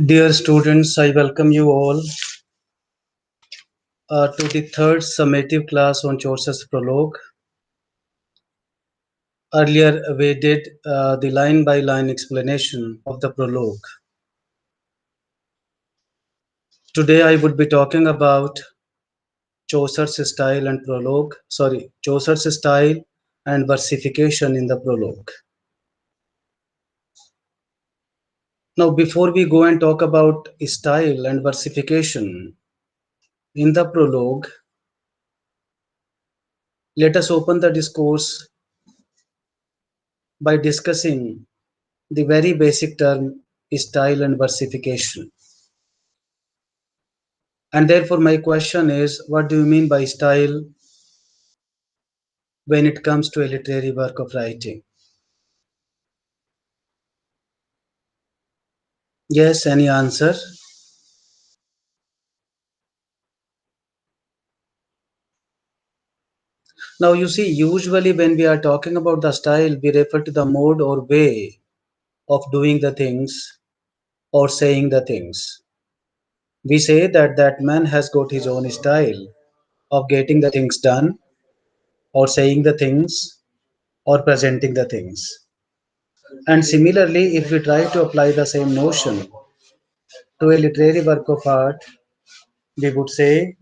Dear students, I welcome you all to the third summative class on Chaucer's Prologue. Earlier, we did the line-by-line explanation of the prologue. Today, I would be talking about Chaucer's style and prologue. Chaucer's style and versification in the prologue. Now, before we go and talk about style and versification in the prologue, let us open the discourse by discussing the very basic term style and versification. And therefore, my question is, what do you mean by style when it comes to a literary work of writing? Yes, any answer? Now, you see, usually when we are talking about the style, we refer to the mode or way of doing the things or saying the things. We say that that man has got his own style of getting the things done or saying the things or presenting the things. And similarly, if we try to apply the same notion to a literary work of art, we would say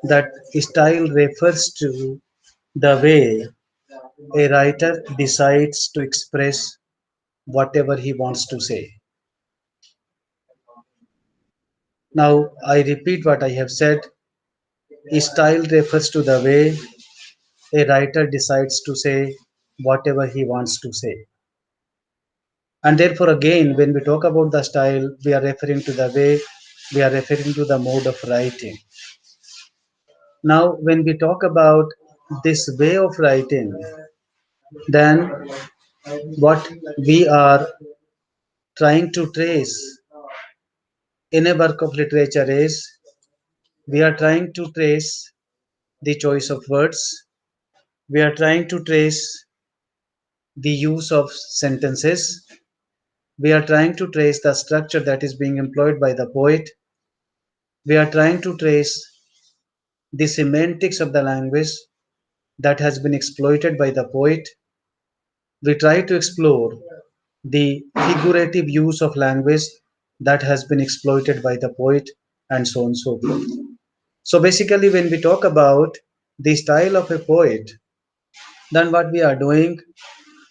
that style refers to the way a writer decides to express whatever he wants to say. Now, I repeat what I have said. Style refers to the way a writer decides to say whatever he wants to say. And therefore, again, when we talk about the style, we are referring to the way, we are referring to the mode of writing. Now, when we talk about this way of writing, then what we are trying to trace in a work of literature is we are trying to trace the choice of words, we are trying to trace the use of sentences, we are trying to trace the structure that is being employed by the poet, we are trying to trace the semantics of the language that has been exploited by the poet. We try to explore the figurative use of language that has been exploited by the poet, and so on and so forth. So basically, when we talk about the style of a poet, then what we are doing,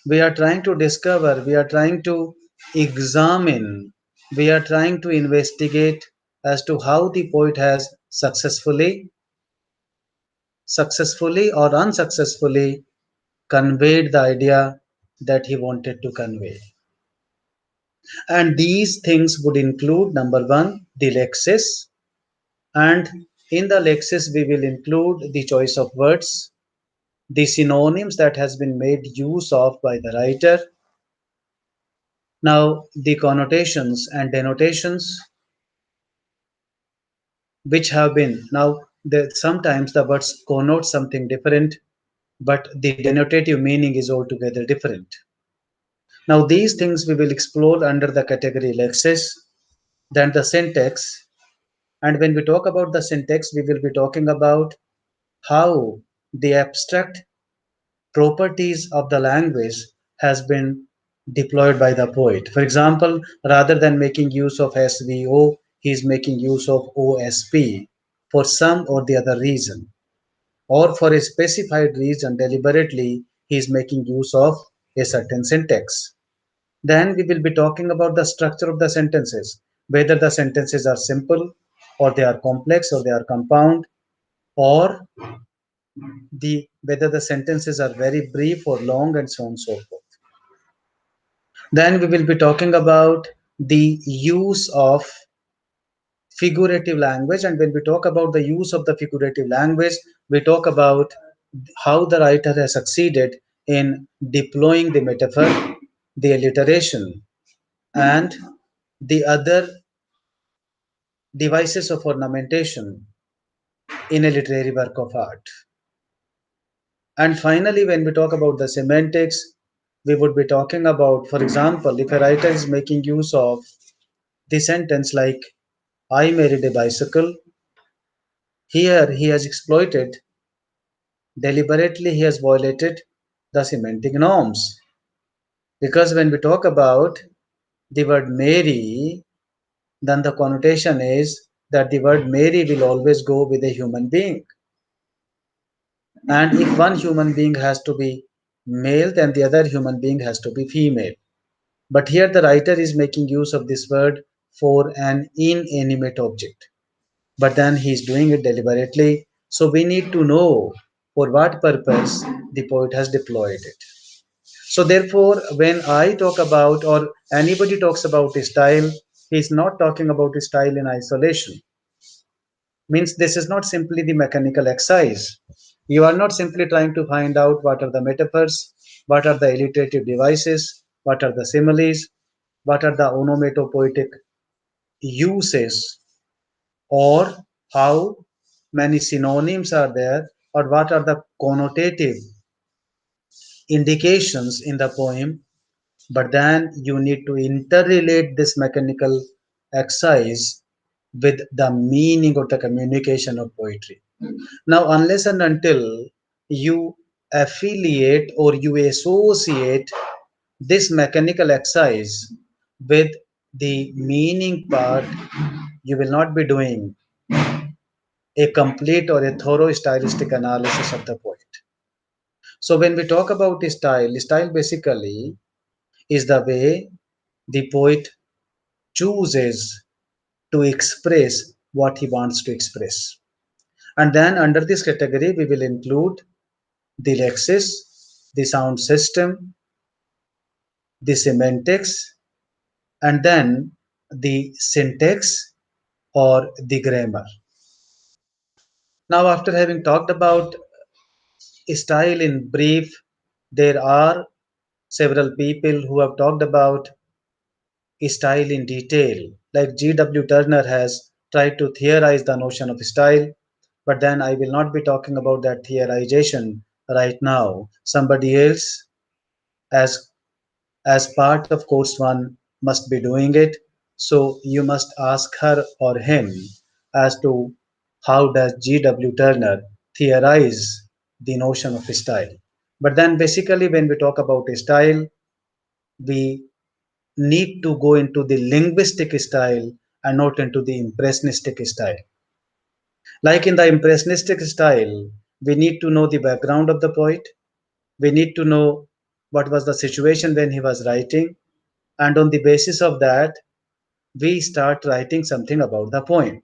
we are trying to discover, we are trying to examine, we are trying to investigate as to how the poet has successfully or unsuccessfully conveyed the idea that he wanted to convey. And these things would include number one, the lexis, and in the lexis we will include the choice of words, the synonyms that has been made use of by the writer, now the connotations and denotations which have been sometimes the words connote something different, but the denotative meaning is altogether different. Now these things we will explore under the category lexis, then the syntax. And when we talk about the syntax, we will be talking about how the abstract properties of the language has been deployed by the poet. For example, rather than making use of SVO, he is making use of OSP for some or the other reason, or for a specified reason deliberately he is making use of a certain syntax. Then we will be talking about the structure of the sentences, whether the sentences are simple or they are complex or they are compound, or the whether the sentences are very brief or long, and so on and so forth. Then we will be talking about the use of figurative language, and when we talk about the use of the figurative language, we talk about how the writer has succeeded in deploying the metaphor, the alliteration, and the other devices of ornamentation in a literary work of art. And finally, when we talk about the semantics, we would be talking about, for example, if a writer is making use of the sentence like, I married a bicycle. Here he has exploited, deliberately he has violated the semantic norms. Because when we talk about the word Mary, then the connotation is that the word Mary will always go with a human being. And if one human being has to be male, then the other human being has to be female. But here the writer is making use of this word for an inanimate object. But then he is doing it deliberately. So we need to know for what purpose the poet has deployed it. So therefore, when I talk about or anybody talks about style, he is not talking about style in isolation. Means this is not simply the mechanical exercise. You are not simply trying to find out what are the metaphors, what are the alliterative devices, what are the similes, what are the onomatopoetic uses, or how many synonyms are there, or what are the connotative indications in the poem, but then you need to interrelate this mechanical exercise with the meaning of the communication of poetry. Now, unless and until you affiliate or you associate this mechanical exercise with the meaning part, you will not be doing a complete or a thorough stylistic analysis of the poet. So, when we talk about style basically is the way the poet chooses to express what he wants to express. And then under this category, we will include the lexis, the sound system, the semantics, and then the syntax or the grammar. Now, after having talked about style in brief, there are several people who have talked about style in detail. Like G.W. Turner has tried to theorize the notion of style, but then I will not be talking about that theorization right now. Somebody else, as as part of course one, must be doing it. So you must ask her or him as to how does G.W. Turner theorize the notion of style. But then basically when we talk about style, we need to go into the linguistic style and not into the impressionistic style. Like in the impressionistic style, we need to know the background of the poet, we need to know what was the situation when he was writing, and on the basis of that, we start writing something about the poem.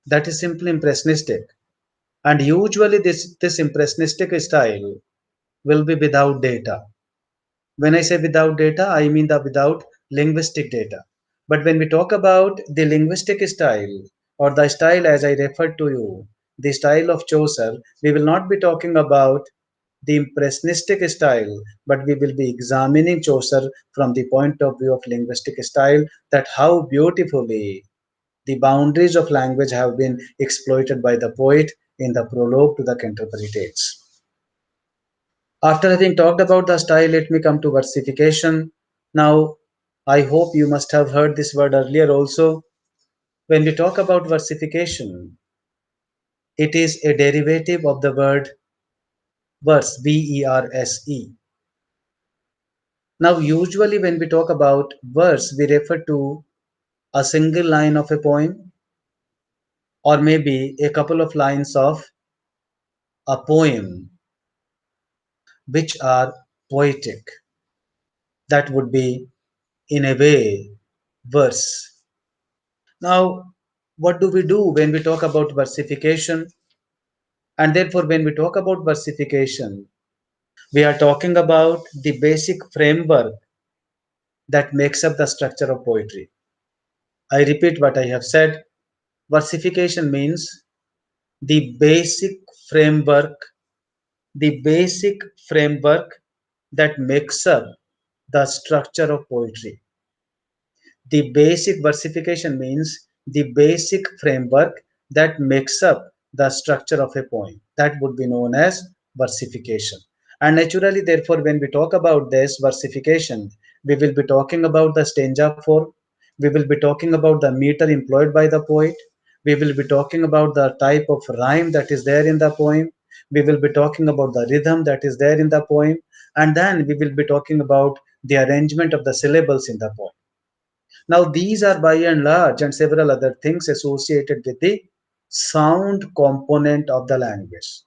That is simply impressionistic. And usually, this impressionistic style will be without data. When I say without data, I mean the without linguistic data. But when we talk about the linguistic style or the style as I referred to you, the style of Chaucer, we will not be talking about the impressionistic style, but we will be examining Chaucer from the point of view of linguistic style, that how beautifully the boundaries of language have been exploited by the poet in the prologue to the Canterbury Tales. After having talked about the style, let me come to versification. Now, I hope you must have heard this word earlier also. When we talk about versification, it is a derivative of the word verse, V-E-R-S-E. Now, usually when we talk about verse, we refer to a single line of a poem or maybe a couple of lines of a poem which are poetic. That would be, in a way, verse. Now, what do we do when we talk about versification? And therefore, when we talk about versification, we are talking about the basic framework that makes up the structure of poetry. I repeat what I have said. Versification means the framework, the basic framework that makes up the structure of poetry. The basic versification means the basic framework that makes up the structure of a poem. That would be known as versification. And naturally, therefore, when we talk about this versification, we will be talking about the stanza form, We will be talking about the meter employed by the poet. We will be talking about the type of rhyme that is there in the poem. We will be talking about the rhythm that is there in the poem. And then we will be talking about the arrangement of the syllables in the poem. Now, these are by and large and several other things associated with the sound component of the language.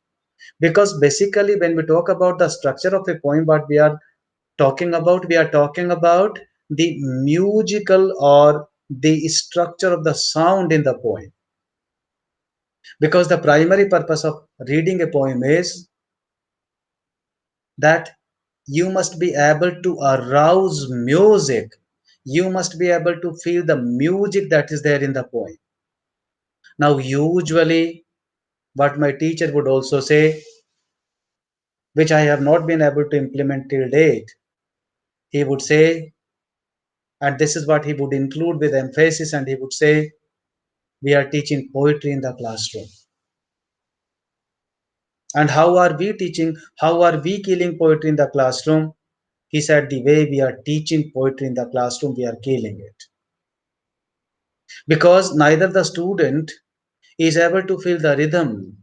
Because basically, when we talk about the structure of a poem, what we are talking about the musical or the structure of the sound in the poem. Because the primary purpose of reading a poem is that you must be able to arouse music. You must be able to feel the music that is there in the poem. Now, usually, what my teacher would also say, which I have not been able to implement till date, he would say, and this is what he would include with emphasis, and he would say, we are teaching poetry in the classroom. And how are we teaching? How are we killing poetry in the classroom? He said, the way we are teaching poetry in the classroom, we are killing it. Because neither the student is able to feel the rhythm,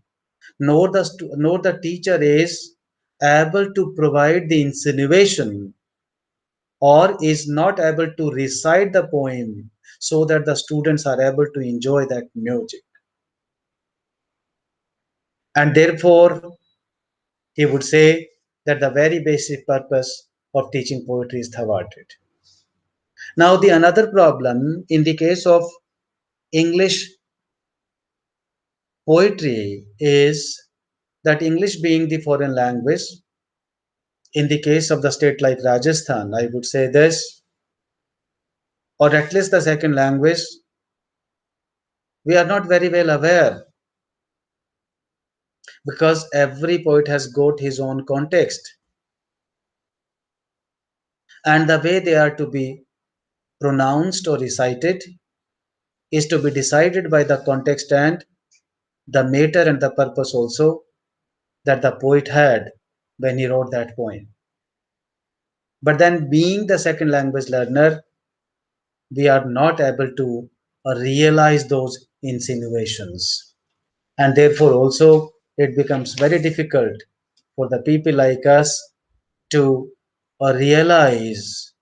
nor the teacher is able to provide the insinuation or is not able to recite the poem so that the students are able to enjoy that music. And therefore, he would say that the very basic purpose of teaching poetry is thwarted. Now, the another problem in the case of English poetry is that English being the foreign language, in the case of the state like Rajasthan, I would say this, or at least the second language, we are not very well aware because every poet has got his own context and the way they are to be pronounced or recited is to be decided by the context and the matter and the purpose also that the poet had when he wrote that poem. But then, being the second language learner, we are not able to realize those insinuations. And therefore, also, it becomes very difficult for the people like us to realize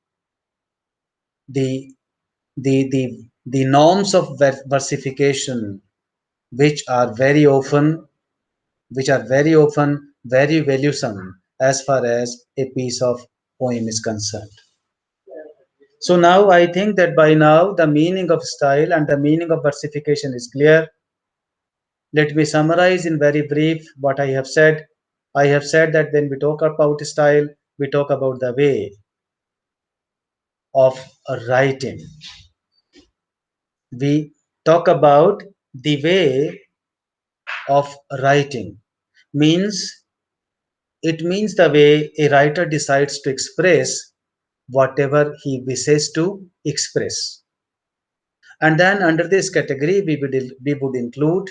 the, the norms of versification, which are very often very valuesome as far as a piece of poem is concerned. So now I think that by now the meaning of style and the meaning of versification is clear. Let me summarize in very brief what I have said. I have said that when we talk about style, we talk about the way of writing. We talk about the way of writing. Means it means the way a writer decides to express whatever he wishes to express. And then under this category, we would include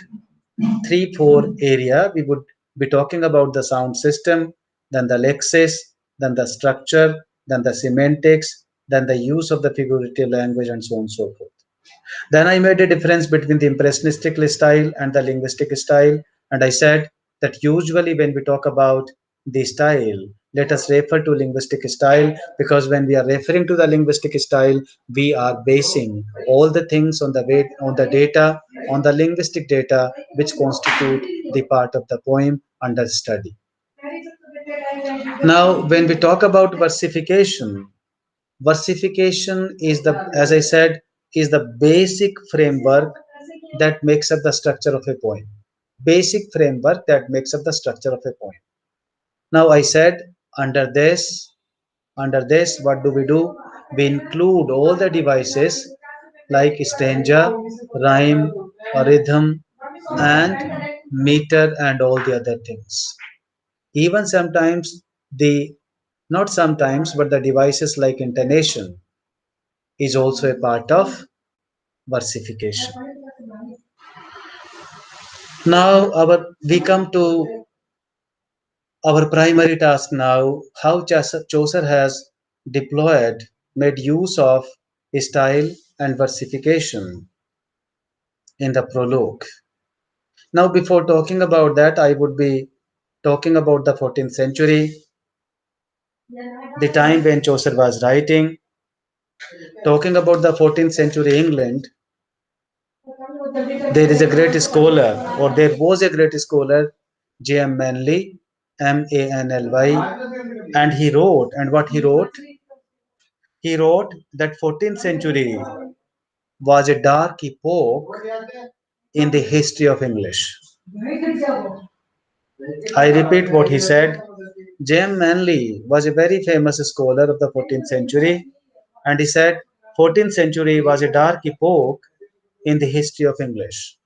three, four area. We would be talking about the sound system, then the lexis, then the structure, then the semantics, then the use of the figurative language, and so on and so forth. Then I made a difference between the impressionistic style and the linguistic style, and I said that usually when we talk about the style, let us refer to linguistic style because when we are referring to the linguistic style, we are basing all the things on the data, on the linguistic data which constitute the part of the poem under study. Now, when we talk about versification, versification is as I said, is the basic framework that makes up the structure of a poem. Basic framework that makes up the structure of a poem. Now I said under this, what do? We include all the devices like stanza, rhyme, rhythm, and meter, and all the other things. Even sometimes the not sometimes, but the devices like intonation is also a part of versification. Now we come to our primary task now, how Chaucer has deployed, made use of style and versification in the prologue. Now, before talking about that, I would be talking about the 14th century, the time when Chaucer was writing. Talking about the 14th century England, there is a great scholar, or there was a great scholar, J.M. Manley, Manly, and he wrote that 14th century was a dark epoch in the history of English. I repeat what he said. J.M. Manley was a very famous scholar of the 14th century, and he said 14th century was a dark epoch in the history of English.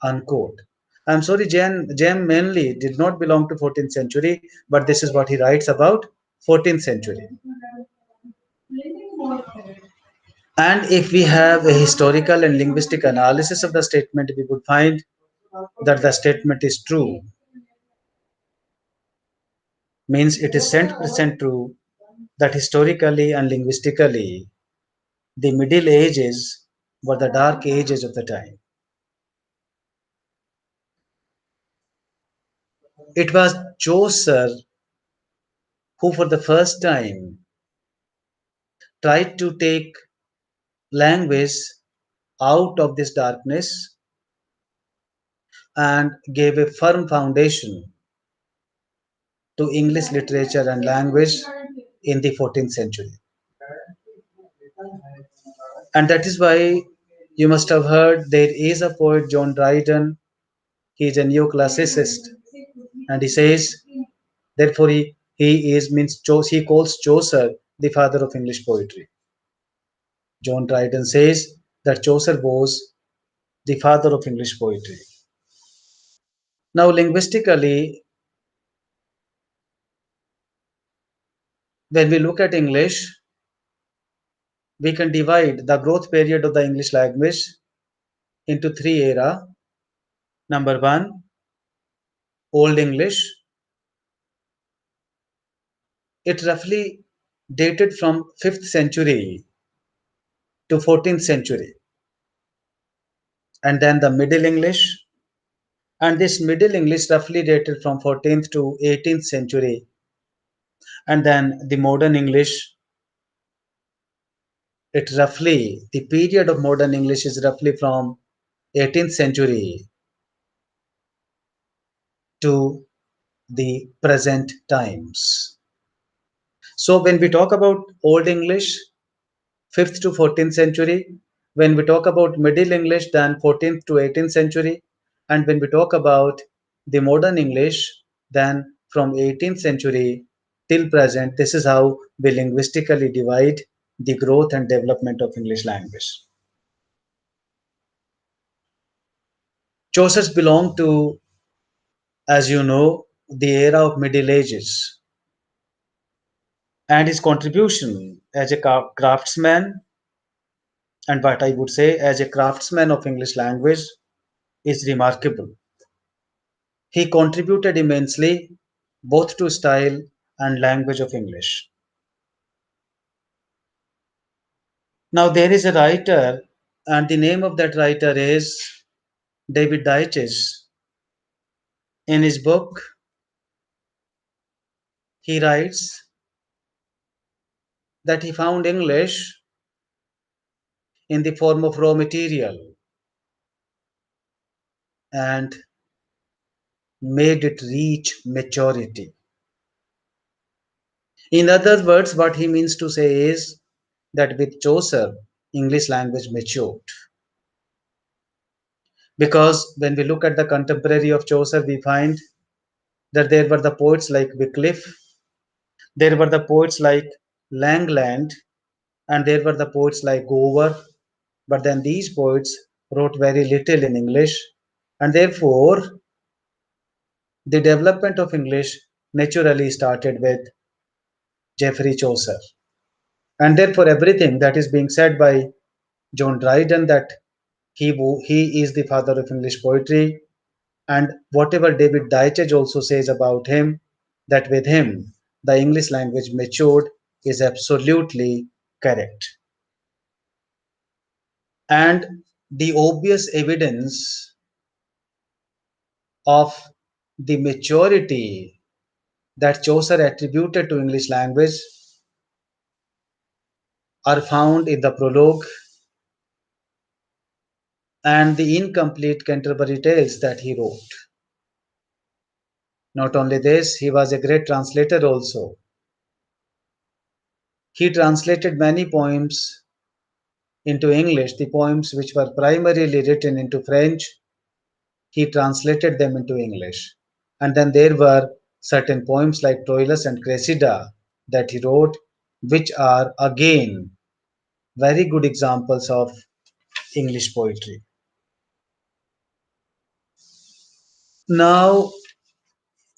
Unquote. I'm sorry, J.M. Manley did not belong to 14th century, but this is what he writes about 14th century. And if we have a historical and linguistic analysis of the statement, we would find that the statement is true. Means it is 100% true that historically and linguistically, the Middle Ages were the dark ages of the time. It was Chaucer who, for the first time, tried to take language out of this darkness and gave a firm foundation to English literature and language in the 14th century. And that is why you must have heard there is a poet, John Dryden. He is a neoclassicist, and he says, therefore, he calls Chaucer the father of English poetry. John Dryden says that Chaucer was the father of English poetry. Now, linguistically, when we look at English, we can divide the growth period of the English language into three eras. Number one, Old English. It roughly dated from 5th century to 14th century. And then the Middle English. And this Middle English roughly dated from 14th to 18th century. And then the Modern English. The period of Modern English is roughly from 18th century to the present times. So when we talk about Old English, 5th to 14th century. When we talk about Middle English, then 14th to 18th century. And when we talk about the Modern English, then from 18th century till present. This is how we linguistically divide the growth and development of English language. Chaucer's belong to, as you know, the era of Middle Ages, and his contribution as a craftsman, and what I would say as a craftsman of English language, is remarkable. He contributed immensely both to style and language of English. Now, there is a writer, and the name of that writer is David Dyches. In his book, he writes that he found English in the form of raw material and made it reach maturity. In other words, what he means to say is that with Chaucer, English language matured. Because when we look at the contemporary of Chaucer, we find that there were the poets like Wycliffe, there were the poets like Langland, and there were the poets like Gower. But then these poets wrote very little in English, and therefore the development of English naturally started with Geoffrey Chaucer. And therefore, everything that is being said by John Dryden that he is the father of English poetry, and whatever David Dyches also says about him, that with him the English language matured, is absolutely correct. And the obvious evidence of the maturity that Chaucer attributed to English language are found in the prologue and the incomplete Canterbury Tales that he wrote. Not only this, he was a great translator also. He translated many poems into English, the poems which were primarily written into French, he translated them into English. And then there were certain poems like Troilus and Cressida that he wrote, which are again very good examples of English poetry. Now,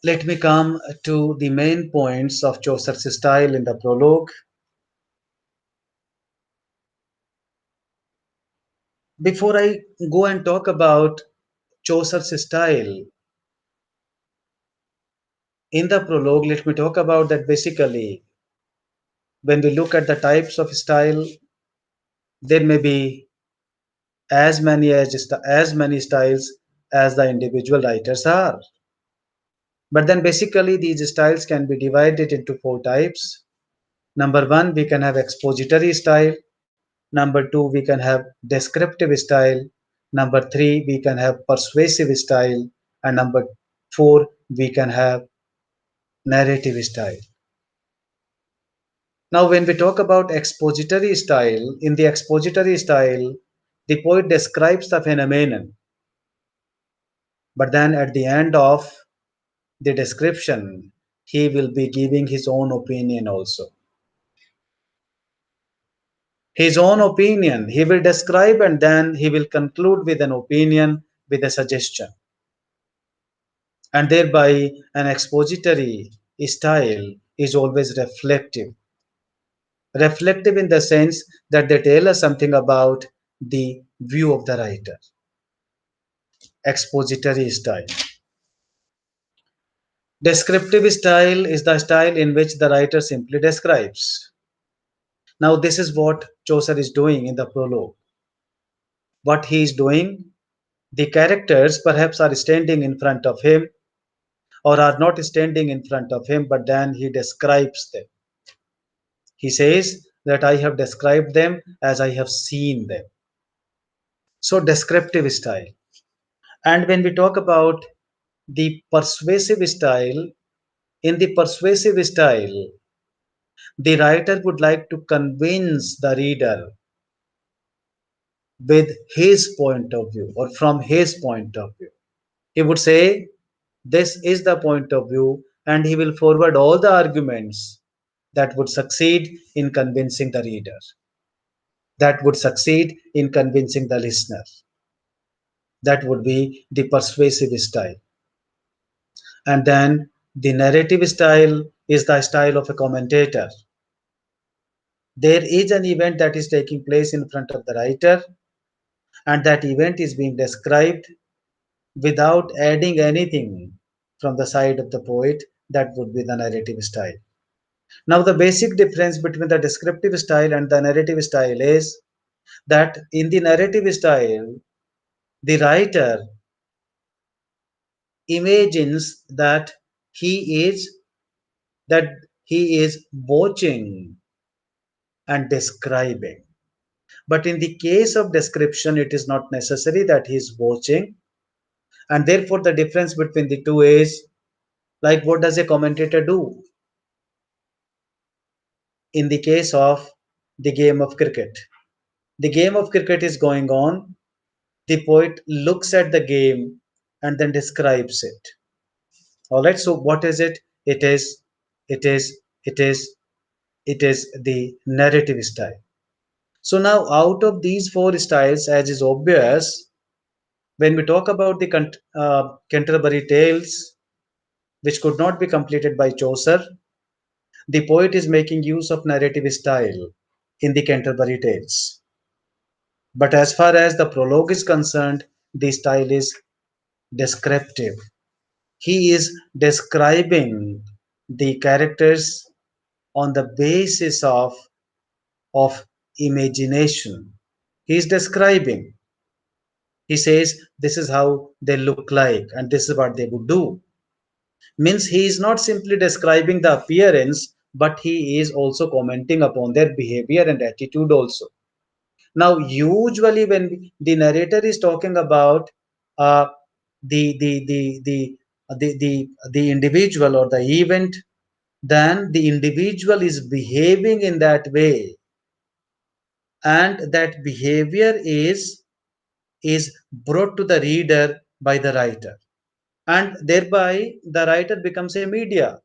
let me come to the main points of Chaucer's style in the prologue. Before I go and talk about Chaucer's style in the prologue, let me talk about that basically. When we look at the types of style, there may be as many styles as the individual writers are. But then basically these styles can be divided into four types. Number one, we can have expository style. Number two, we can have descriptive style. Number three, we can have persuasive style. And number four, we can have narrative style. Now, when we talk about expository style, in the expository style, the poet describes the phenomenon, but then at the end of the description, he will be giving his own opinion also. His own opinion, he will describe and then he will conclude with an opinion, with a suggestion. And thereby, an expository style is always reflective. Reflective in the sense that they tell us something about the view of the writer. Expository style. Descriptive style is the style in which the writer simply describes. Now, this is what Chaucer is doing in the prologue. What he is doing, the characters perhaps are standing in front of him or are not standing in front of him, but then he describes them. He says that I have described them as I have seen them. So, descriptive style. And when we talk about the persuasive style, in the persuasive style, the writer would like to convince the reader with his point of view or from his point of view. He would say, this is the point of view, and he will forward all the arguments that would succeed in convincing the reader, that would succeed in convincing the listener. That would be the persuasive style. And then the narrative style is the style of a commentator. There is an event that is taking place in front of the writer, and that event is being described without adding anything from the side of the poet. That would be the narrative style. Now, the basic difference between the descriptive style and the narrative style is that in the narrative style, the writer imagines he is that he is watching and describing. But in the case of description, it is not necessary that he is watching, and therefore the difference between the two is like what does a commentator do in the case of the game of cricket? The game of cricket is going on. The poet looks at the game and then describes it. All right. So what is it? It is, it is, it is, it is the narrative style. So now out of these four styles, as is obvious, when we talk about the Canterbury Tales, which could not be completed by Chaucer, the poet is making use of narrative style in the Canterbury Tales. But as far as the prologue is concerned, the style is descriptive. He is describing the characters on the basis of imagination. He is describing. He says this is how they look like and this is what they would do. Means he is not simply describing the appearance, but he is also commenting upon their behavior and attitude also. Now, usually when the narrator is talking about uh, the, the, the, the, the individual or the event, then the individual is behaving in that way, and that behavior is brought to the reader by the writer, and thereby the writer becomes a media.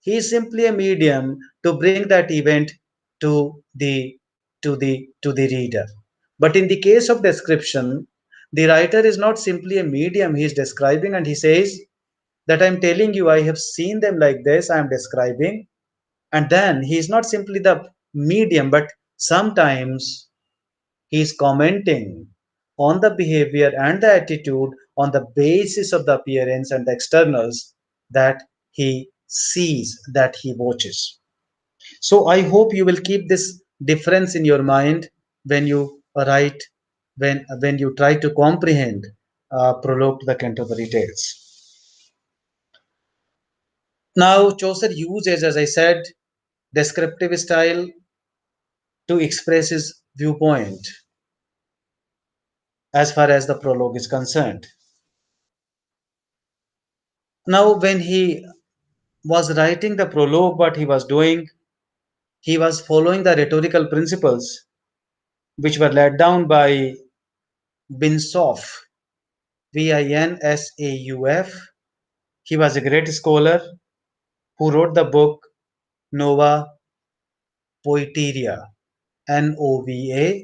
He is simply a medium to bring that event to the reader. But in the case of description, the writer is not simply a medium. He is describing, and he says that I'm telling you I have seen them like this. I am describing, and then he is not simply the medium, but sometimes he is commenting on the behavior and the attitude on the basis of the appearance and the externals that he sees, that he watches. So I hope you will keep this difference in your mind when you write, when you try to comprehend Prologue to the Canterbury Tales. Now Chaucer uses, as I said, descriptive style to express his viewpoint as far as the prologue is concerned. Now, when he was writing the prologue, what he was doing, he was following the rhetorical principles which were laid down by Binsauf, Vinsauf. He was a great scholar who wrote the book Nova Poeteria, Nova,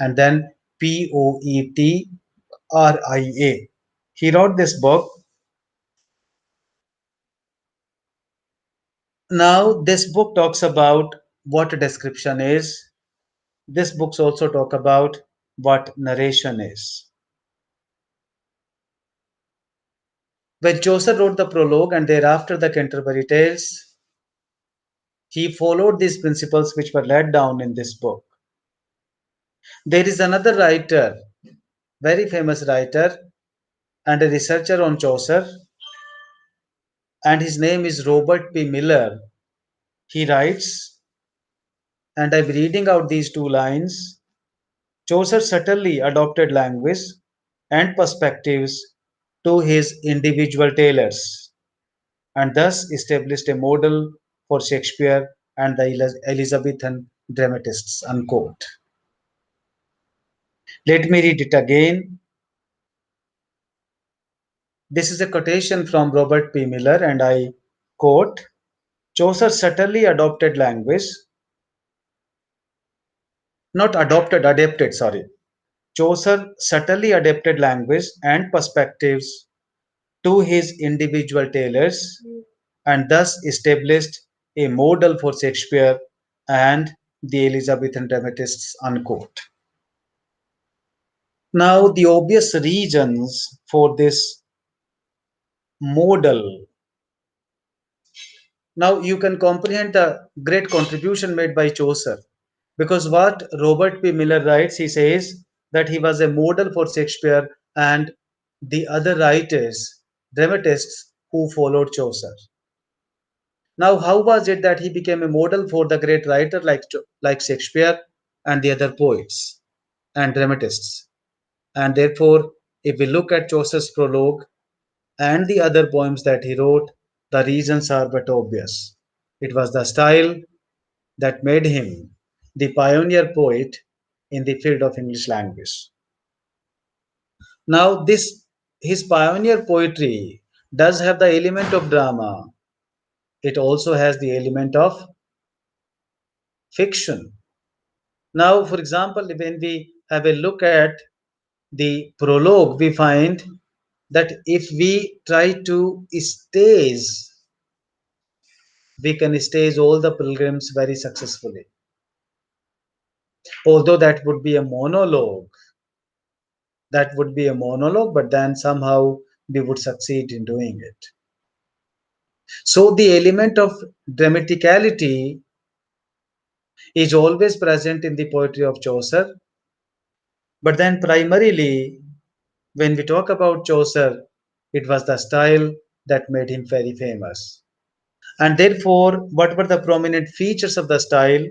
and then Poetria. He wrote this book. Now, this book talks about what description is. This books also talk about what narration is. When Chaucer wrote the prologue and thereafter the Canterbury Tales, he followed these principles which were laid down in this book. There is another writer, very famous writer and a researcher on Chaucer, and his name is Robert P. Miller. He writes, and I'm reading out these two lines: Chaucer subtly adopted language and perspectives to his individual tailors, and thus established a model for Shakespeare and the Elizabethan dramatists. Unquote. Let me read it again. This is a quotation from Robert P. Miller, and I quote: Chaucer subtly adopted language, not adopted, adapted, sorry. Chaucer subtly adapted language and perspectives to his individual tailors, and thus established a model for Shakespeare and the Elizabethan dramatists. Unquote. Now, the obvious reasons for this model. Now, you can comprehend the great contribution made by Chaucer, because what Robert P. Miller writes, he says that he was a model for Shakespeare and the other writers, dramatists who followed Chaucer. Now, how was it that he became a model for the great writer like Shakespeare and the other poets and dramatists? And therefore, if we look at Chaucer's prologue and the other poems that he wrote, the reasons are but obvious. It was the style that made him the pioneer poet in the field of English language. Now, this his pioneer poetry does have the element of drama. It also has the element of fiction. Now, for example, when we have a look at the prologue, we find that if we try to stage, we can stage all the pilgrims very successfully. Although that would be a monologue, but then somehow we would succeed in doing it. So the element of dramaticality is always present in the poetry of Chaucer, But then, primarily, when we talk about Chaucer, it was the style that made him very famous. And therefore, what were the prominent features of the style?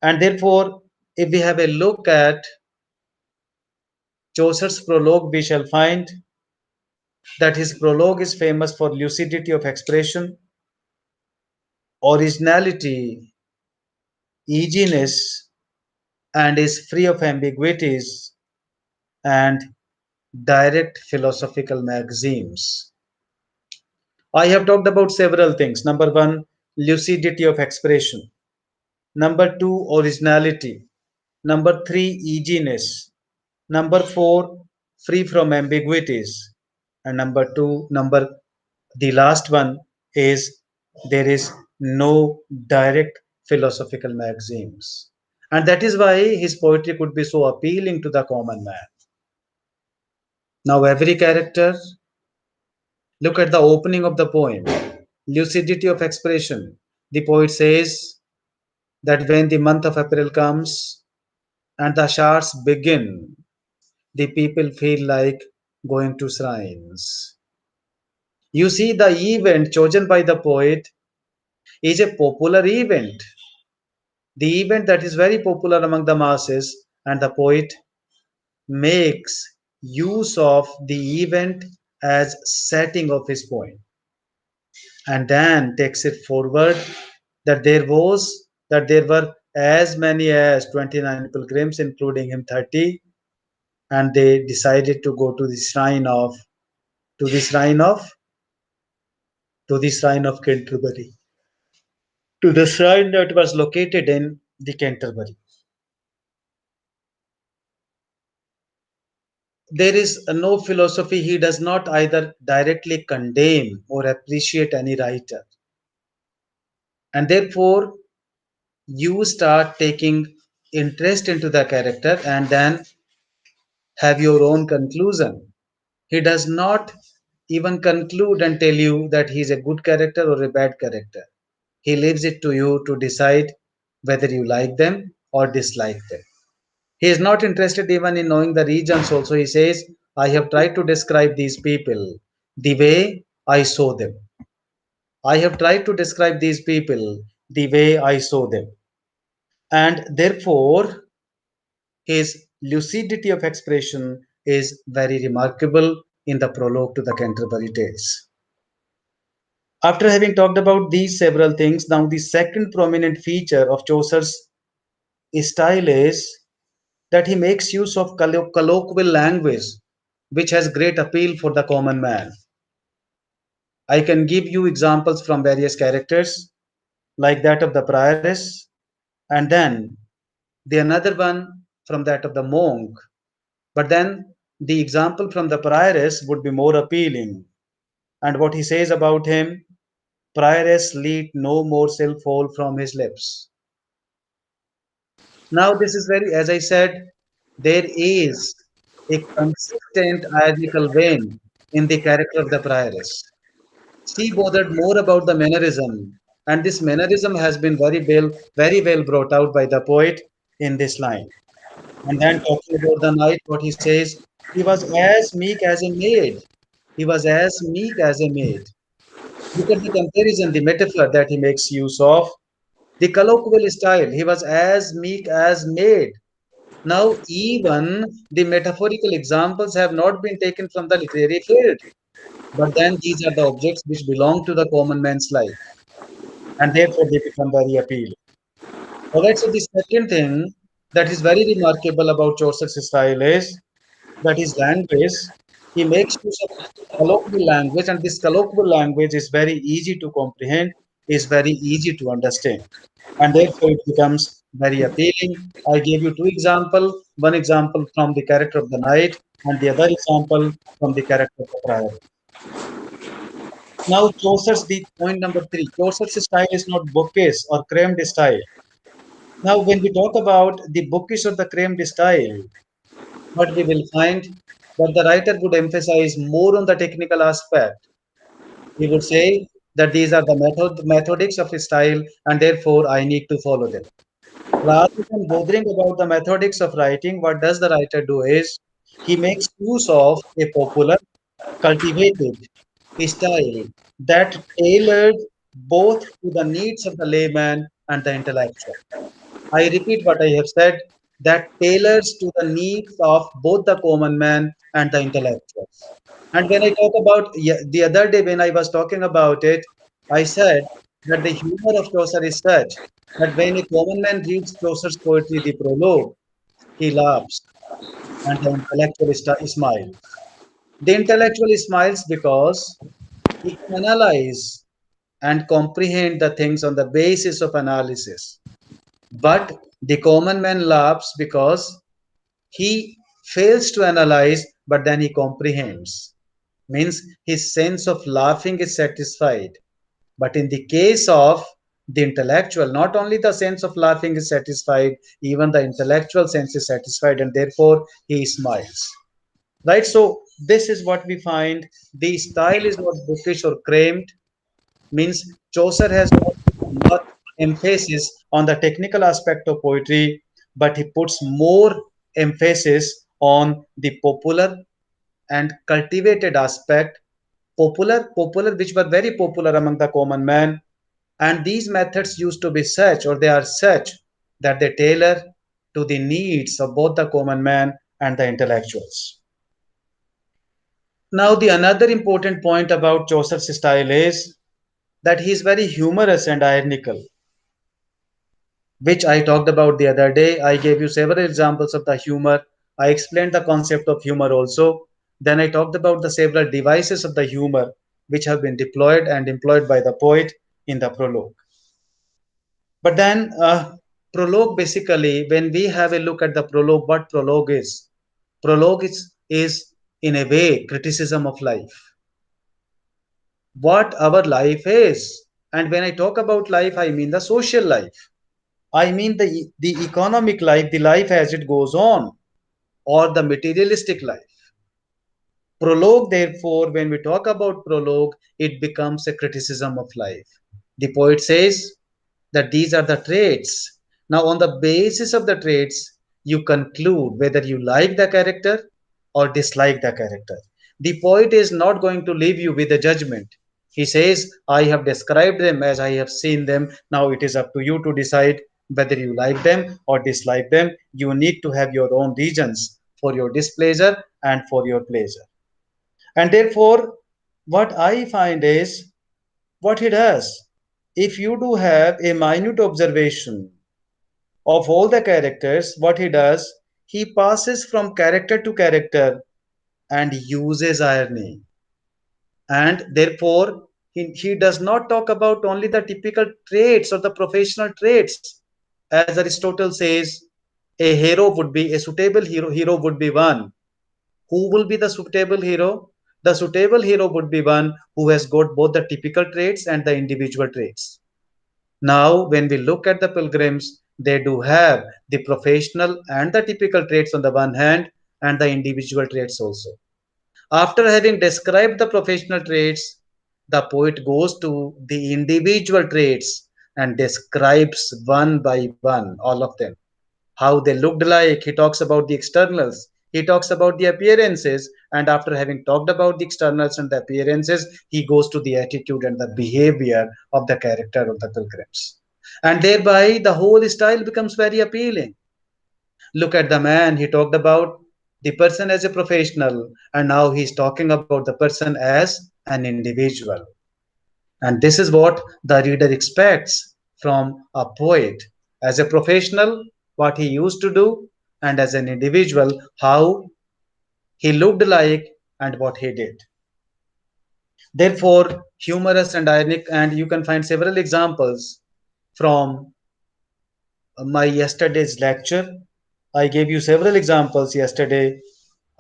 And therefore, if we have a look at Chaucer's prologue, we shall find that his prologue is famous for lucidity of expression, originality, easiness, and is free of ambiguities and direct philosophical maxims. I have talked about several things. Number one, lucidity of expression. Number two, originality. Number three, easiness. Number four, free from ambiguities. And the last one is there is no direct philosophical maxims. And that is why his poetry could be so appealing to the common man. Now, every character, look at the opening of the poem, lucidity of expression. The poet says that when the month of April comes and the showers begin, the people feel like going to shrines. You see, the event chosen by the poet is a popular event, the event that is very popular among the masses, and the poet makes use of the event as setting of his poem, and then takes it forward that there were as many as 29 pilgrims, including him 30, and they decided to go to the shrine of to the shrine of Canterbury, to the shrine that was located in the Canterbury. There is no philosophy. He does not either directly condemn or appreciate any writer, and therefore you start taking interest into the character and then have your own conclusion. He does not even conclude and tell you that he is a good character or a bad character. He leaves it to you to decide whether you like them or dislike them. He is not interested even in knowing the regions also. He says, I have tried to describe these people the way I saw them. I have tried to describe these people the way I saw them. And therefore, his lucidity of expression is very remarkable in the prologue to the Canterbury Tales. After having talked about these several things, now the second prominent feature of Chaucer's style is that he makes use of colloquial language, which has great appeal for the common man. I can give you examples from various characters, like that of the prioress, and then the another one from that of the monk. But then the example from the prioress would be more appealing. And what he says about him, prioress let no morsel fall from his lips. Now, this is very, as I said, there is a consistent ironical vein in the character of the prioress. She bothered more about the mannerism, and this mannerism has been very well brought out by the poet in this line. And then talking about the knight, what he says, he was as meek as a maid. He was as meek as a maid. Look at the comparison, the metaphor that he makes use of. The colloquial style, he was as meek as maid. Now, even the metaphorical examples have not been taken from the literary field, but then these are the objects which belong to the common man's life, and therefore they become very appealing. All right, so the second thing that is very remarkable about Chaucer's style is that his language, he makes use of colloquial language, and this colloquial language is very easy to comprehend, is very easy to understand, and therefore it becomes very appealing. I gave you two examples, one example from the character of the knight, and the other example from the character of the prior. Now, Chaucer's the point number three. Chaucer's style is not bookish or crammed style. Now, when we talk about the bookish or the crammed style, what we will find that the writer would emphasize more on the technical aspect. He would say that these are the methodics of his style, and therefore I need to follow them. Rather than bothering about the methodics of writing, what does the writer do is he makes use of a popular, cultivated style that tailored both to the needs of the layman and the intellectual. I repeat what I have said, that tailors to the needs of both the common man and the intellectuals. And when I talk about the other day when I was talking about it, I said that the humor of Chaucer is such that when a common man reads Chaucer's poetry, the prologue, he laughs and the intellectual smiles. The intellectual smiles because he can analyze and comprehend the things on the basis of analysis. But the common man laughs because he fails to analyze, but then he comprehends. Means his sense of laughing is satisfied. But in the case of the intellectual, not only the sense of laughing is satisfied, even the intellectual sense is satisfied, and therefore he smiles. Right? So, this is what we find. The style is not bookish or cramped, means Chaucer has not put much emphasis on the technical aspect of poetry, but he puts more emphasis on the popular and cultivated aspect. Popular, which were very popular among the common man, and these methods used to be such, or they are such, that they tailor to the needs of both the common man and the intellectuals. Now, the another important point about Chaucer's style is that he is very humorous and ironical, which I talked about the other day. I gave you several examples of the humor. I explained the concept of humor also. Then I talked about the several devices of the humor which have been deployed and employed by the poet in the prologue. But then, prologue basically, when we have a look at the prologue, what prologue is in a way criticism of life, what our life is. And when I talk about life, I mean the social life. I mean the economic life, the life as it goes on, or the materialistic life. Prologue, therefore, when we talk about prologue, it becomes a criticism of life. The poet says that these are the traits. Now, on the basis of the traits, you conclude whether you like the character or dislike the character. The poet is not going to leave you with a judgment. He says, I have described them as I have seen them. Now it is up to you to decide whether you like them or dislike them. You need to have your own reasons for your displeasure and for your pleasure. And therefore, what I find is what he does. If you do have a minute observation of all the characters, what he does, he passes from character to character and uses irony. And therefore, he does not talk about only the typical traits or the professional traits. As Aristotle says, a hero would be a suitable hero would be one. Who will be the suitable hero? The suitable hero would be one who has got both the typical traits and the individual traits. Now, when we look at the pilgrims, they do have the professional and the typical traits on the one hand, and the individual traits also. After having described the professional traits, the poet goes to the individual traits and describes one by one all of them, how they looked like. He talks about the externals, he talks about the appearances, and after having talked about the externals and the appearances, he goes to the attitude and the behavior of the character of the pilgrims. And thereby, the whole style becomes very appealing. Look at the man, he talked about the person as a professional, and now he's talking about the person as an individual. And this is what the reader expects from a poet. As a professional, what he used to do, and as an individual, how he looked like and what he did. Therefore, humorous and ironic, and you can find several examples from my yesterday's lecture. I gave you several examples yesterday.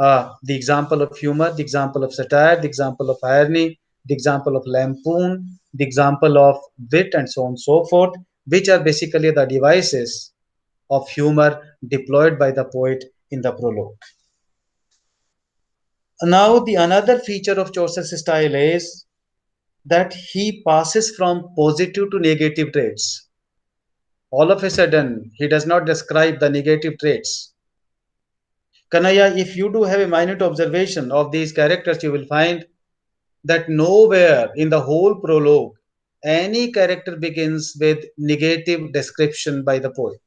The example of humor, the example of satire, the example of irony, the example of lampoon, the example of wit, and so on and so forth, which are basically the devices of humor deployed by the poet in the prologue. Now, the another feature of Chaucer's style is that he passes from positive to negative traits. All of a sudden, he does not describe the negative traits. Kanaya, if you do have a minute observation of these characters, you will find that nowhere in the whole prologue any character begins with negative description by the poet.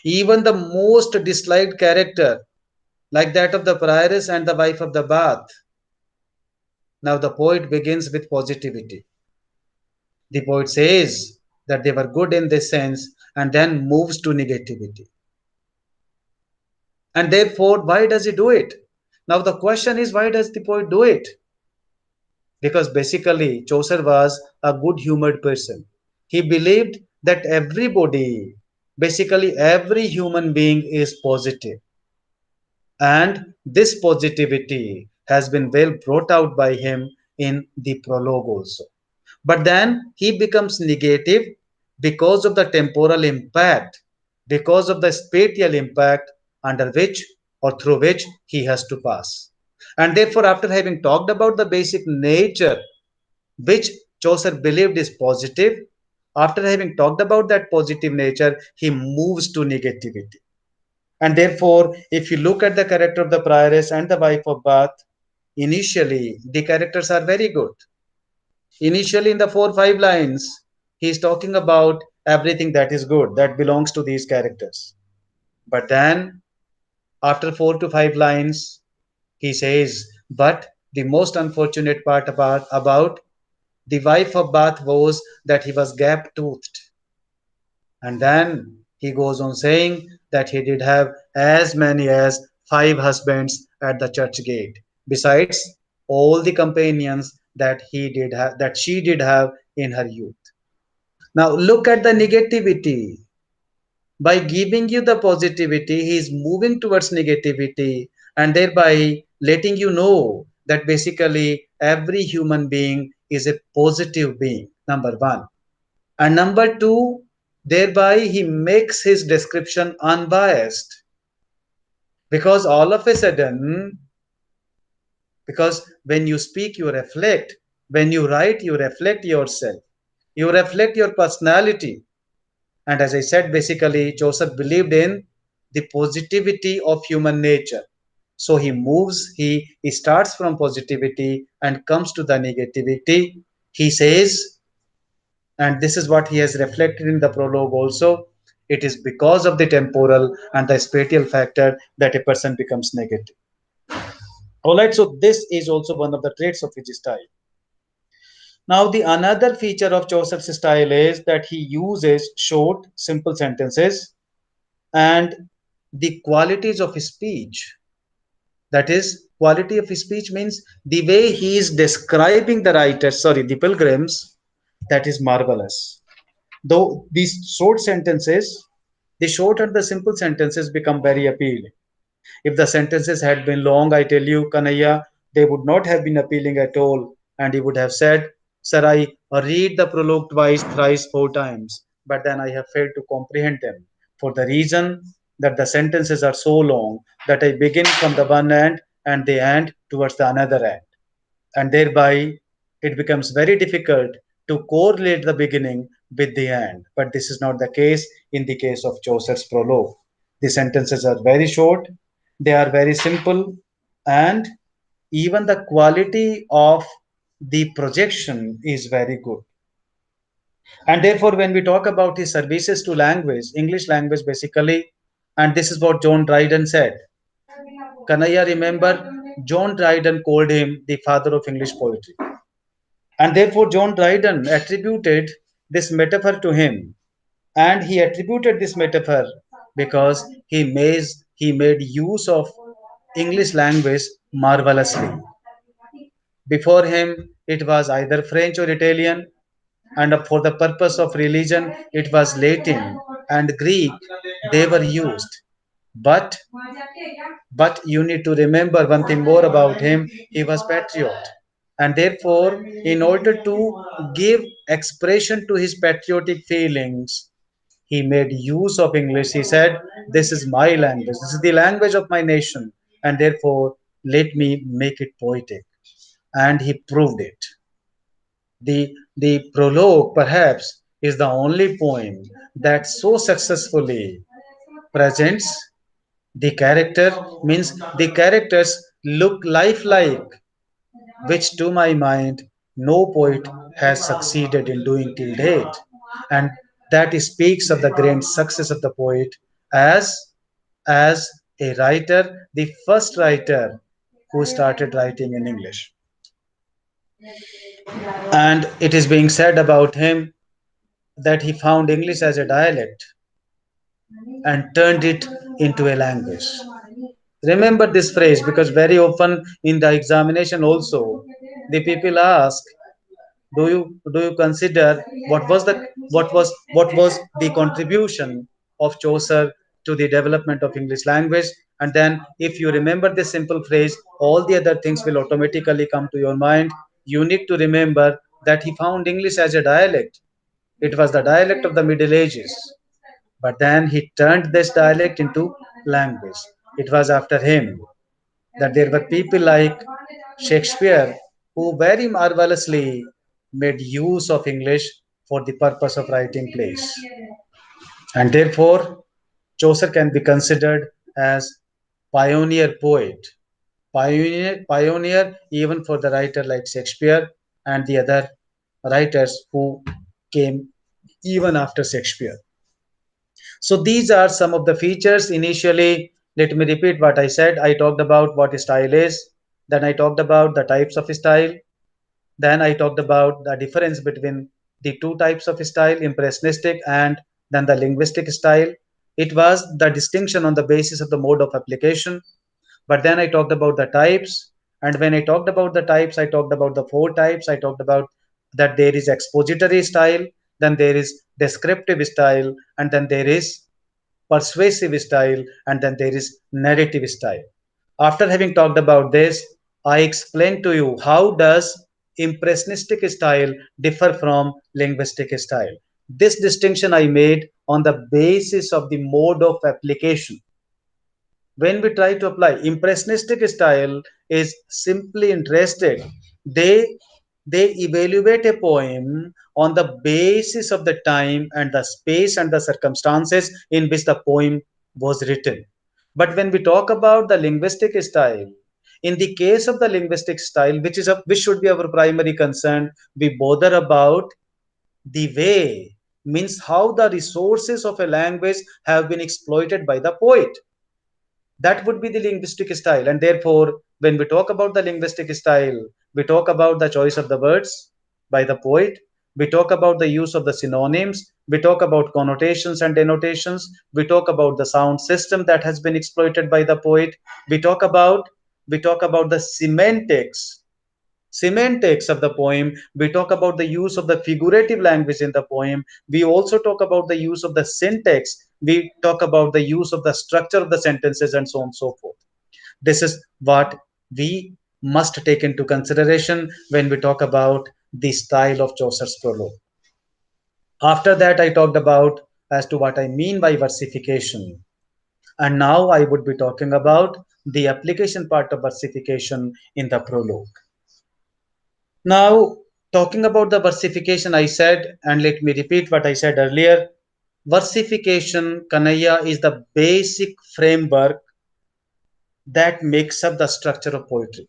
Even the most disliked character, like that of the prioress and the wife of the bath, now the poet begins with positivity. The poet says that they were good in this sense and then moves to negativity. And therefore, why does he do it? Now the question is, why does the poet do it? Because basically Chaucer was a good humored person. He believed that everybody, basically every human being is positive, and this positivity has been well brought out by him in the prologue also. But then he becomes negative because of the temporal impact, because of the spatial impact under which or through which he has to pass. And therefore, after having talked about the basic nature which Chaucer believed is positive, after having talked about that positive nature, he moves to negativity. And therefore, if you look at the character of the prioress and the wife of Bath, initially the characters are very good. Initially, in the 4 5 lines, he is talking about everything that is good, that belongs to these characters. But then, after 4 to 5 lines, he says, but the most unfortunate part about the wife of Bath was that he was gap toothed. And then he goes on saying that he did have as many as 5 husbands at the church gate, besides all the companions that she did have in her youth. Now look at the negativity. By giving you the positivity, he is moving towards negativity and thereby letting you know that basically every human being is a positive being, number one. And number two, thereby he makes his description unbiased. Because all of a sudden, because when you speak, you reflect. When you write, you reflect yourself. You reflect your personality. And as I said, basically, Joseph believed in the positivity of human nature. So he starts from positivity and comes to the negativity. He says, and this is what he has reflected in the prologue also, it is because of the temporal and the spatial factor that a person becomes negative. All right, so this is also one of the traits of his style. Now, the another feature of Joseph's style is that he uses short, simple sentences and the qualities of his speech. That is, quality of his speech means the way he is describing the writers, sorry, the pilgrims, that is marvelous. Though these short sentences, the short and the simple sentences become very appealing. If the sentences had been long, I tell you, Kanaya, they would not have been appealing at all. And he would have said, Sir, I read the prologue twice, thrice, 4 times, but then I have failed to comprehend them. For the reason that the sentences are so long that I begin from the one end and they end towards the another end. And thereby it becomes very difficult to correlate the beginning with the end. But this is not the case in the case of Chaucer's prologue. The sentences are very short, they are very simple, and even the quality of the projection is very good. And therefore, when we talk about his services to language, English language basically, and this is what John Dryden said. Kanaya, remember, John Dryden called him the father of English poetry. And therefore, John Dryden attributed this metaphor to him. And he attributed this metaphor because he made use of English language marvelously. Before him, it was either French or Italian, and for the purpose of religion, it was Latin and Greek. They were used. But but you need to remember one thing more about him. He was patriot. And therefore, in order to give expression to his patriotic feelings, he made use of English. He said, this is my language. This is the language of my nation. And therefore, let me make it poetic. And he proved it. The prologue, perhaps, is the only poem that so successfully presents the character, means the characters look lifelike, which to my mind no poet has succeeded in doing till date. And that speaks of the grand success of the poet as as a writer, the first writer who started writing in English. And it is being said about him that he found English as a dialect and turned it into a language. Remember this phrase, because very often in the examination also the people ask, do you consider what was the contribution of Chaucer to the development of English language? And then if you remember this simple phrase, all the other things will automatically come to your mind. You need to remember that he found English as a dialect. It was the dialect of the Middle Ages, but then he turned this dialect into language. It was after him that there were people like Shakespeare who very marvelously made use of English for the purpose of writing plays. And therefore, Chaucer can be considered as pioneer poet, pioneer even for the writer like Shakespeare and the other writers who came even after Shakespeare. So these are some of the features. Initially, let me repeat what I said. I talked about what style is, then I talked about the types of style, then I talked about the difference between the two types of style, impressionistic and then the linguistic style. It was the distinction on the basis of the mode of application. But then I talked about the types. And when I talked about the types, I talked about the four types. I talked about that there is expository style, then there is descriptive style, and then there is persuasive style, and then there is narrative style. After having talked about this, I explained to you how does impressionistic style differ from linguistic style. This distinction I made on the basis of the mode of application. When we try to apply impressionistic style is simply interested, they they evaluate a poem on the basis of the time and the space and the circumstances in which the poem was written. But when we talk about the linguistic style, in the case of the linguistic style, which should be our primary concern, we bother about the way, means how the resources of a language have been exploited by the poet. That would be the linguistic style. And therefore, when we talk about the linguistic style, we talk about the choice of the words by the poet, we talk about the use of the synonyms, we talk about connotations and denotations, we talk about the sound system that has been exploited by the poet, we talk about the semantics of the poem, we talk about the use of the figurative language in the poem, we also talk about the use of the syntax, we talk about the use of the structure of the sentences, and so on and so forth. This is what we must take into consideration when we talk about the style of Chaucer's prologue. After that, I talked about as to what I mean by versification. And now I would be talking about the application part of versification in the prologue. Now, talking about the versification, I said, and let me repeat what I said earlier. Versification, Kanaya, is the basic framework that makes up the structure of poetry.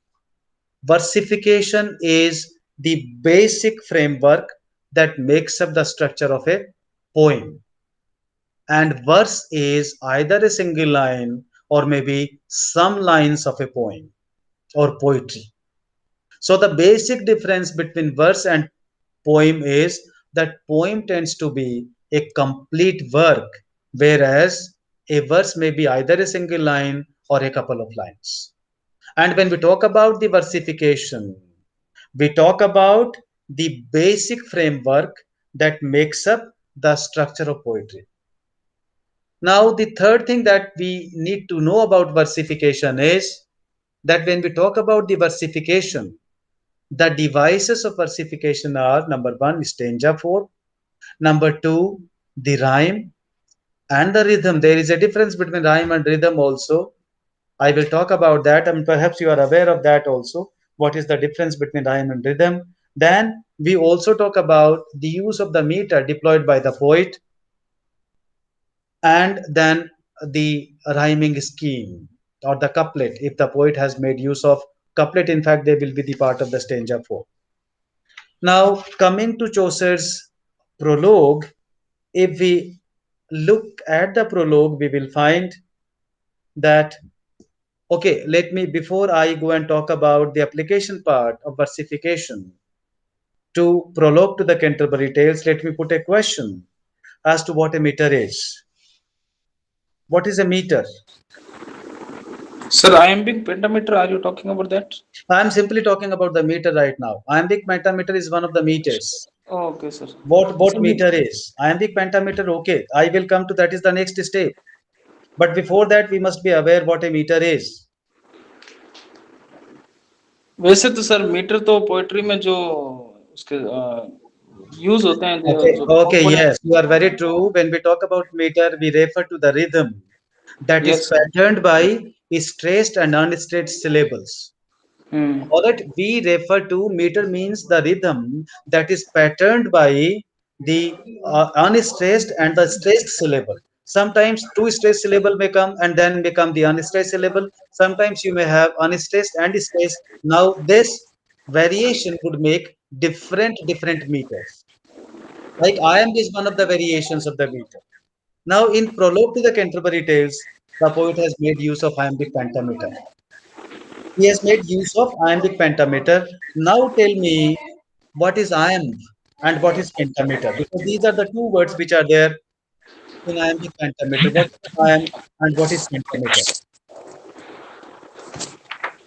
Versification is the basic framework that makes up the structure of a poem. And verse is either a single line or maybe some lines of a poem or poetry. So the basic difference between verse and poem is that poem tends to be a complete work, whereas a verse may be either a single line or a couple of lines. And when we talk about the versification, we talk about the basic framework that makes up the structure of poetry. Now, the third thing that we need to know about versification is that when we talk about the versification, the devices of versification are number one, stanza form, number two, the rhyme and the rhythm. There is a difference between rhyme and rhythm also. I will talk about that, and perhaps you are aware of that also. What is the difference between rhyme and rhythm? Then we also talk about the use of the meter deployed by the poet, and then the rhyming scheme or the couplet. If the poet has made use of couplet, in fact, they will be the part of the stanza 4. Now, coming to Chaucer's prologue, if we look at the prologue, we will find that, okay, let me, before I go and talk about the application part of versification to prologue to the Canterbury Tales, let me put a question as to what a meter is. What is a meter? Sir, iambic pentameter, are you talking about that? I am simply talking about the meter right now. Iambic pentameter is one of the meters. Okay, sir. What Sir, meter is? Iambic pentameter, okay. I will come to that is the next step. But before that, we must be aware what a meter is. वैसे तो sir metre तो poetry में जो उसके use होते हैं Okay, जो okay, component. yes, you are very true. When we talk about meter, we refer to the rhythm that is yes sir. patterned by stressed and unstressed syllables. Hmm. All right, we refer to meter means the rhythm that is patterned by the unstressed and the stressed syllable. Sometimes two stressed syllable may come and then become the unstressed syllable. Sometimes you may have unstressed and stressed. Now this variation would make different meters. Like iamb is one of the variations of the meter. Now in Prologue to the Canterbury Tales, the poet has made use of iambic pentameter. He has made use of iambic pentameter. Now tell me what is iamb and what is pentameter, because these are the two words which are there in iambic pentameter. What is iamb and what is pentameter?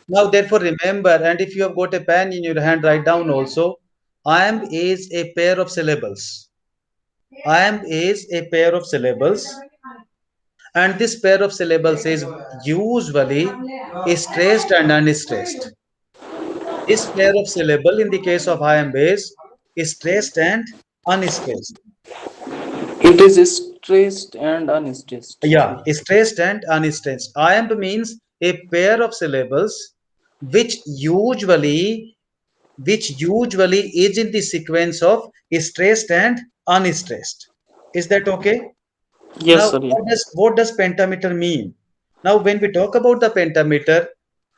Now therefore remember, and if you have got a pen in your hand, write down also. Iamb is a pair of syllables. Iamb is a pair of syllables, and this pair of syllables is usually stressed and unstressed. This pair of syllable in the case of iamb is stressed and unstressed. It is stressed and unstressed. Yeah, stressed and unstressed. Iamb means a pair of syllables which usually is in the sequence of stressed and unstressed. Is that okay? Yes Now, sir. Yes. what does pentameter mean? Now, when we talk about the pentameter,